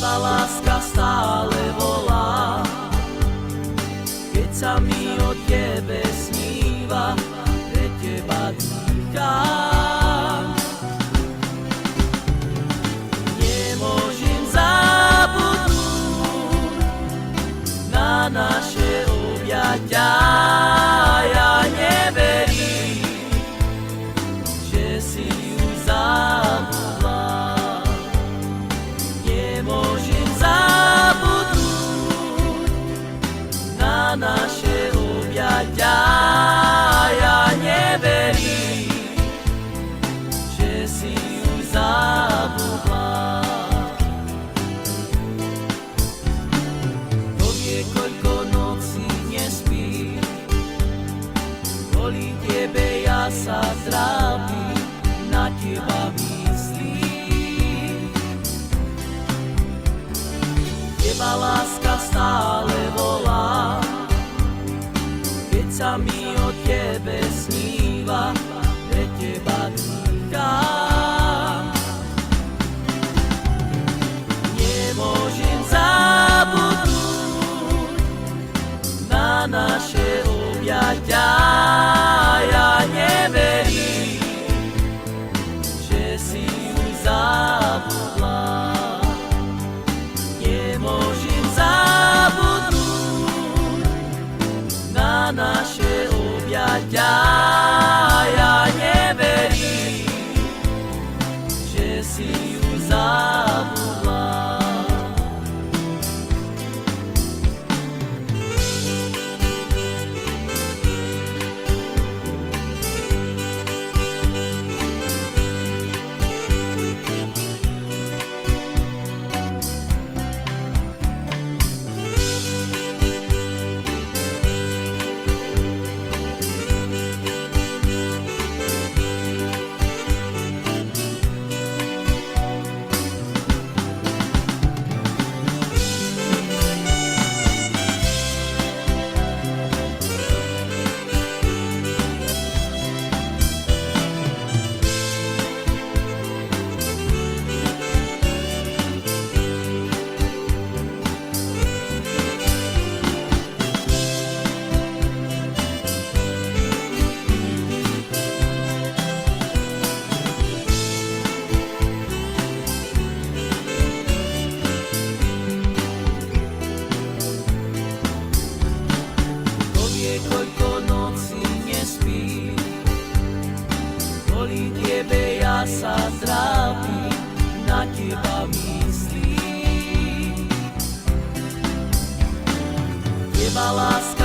Teba láska stále volá, keď sa mi o tebe sníva, pre teba dýcham. Nemôžem zabudnúť na naše objatia. Ja neverím, že si už zabudla. Nemôžem zabudnúť na naše objatia. Ja neverím, že si už zabudla. To vie, koľko nocí nespí, kvôli tebe ja sa trápim, na teba myslím. Teba láska stále volá, keď sa mi o tebe sníva, pre teba dýcham. Nemôžem zabudnúť na naše objatia. Ja neverím, že si už zabudla. Nemôžem zabudnúť na naše objatia. Ja neverím, že si už zabudla. Koľko nocí nespí, kvôli tebe ja sa trápim, na teba myslím. Teba láska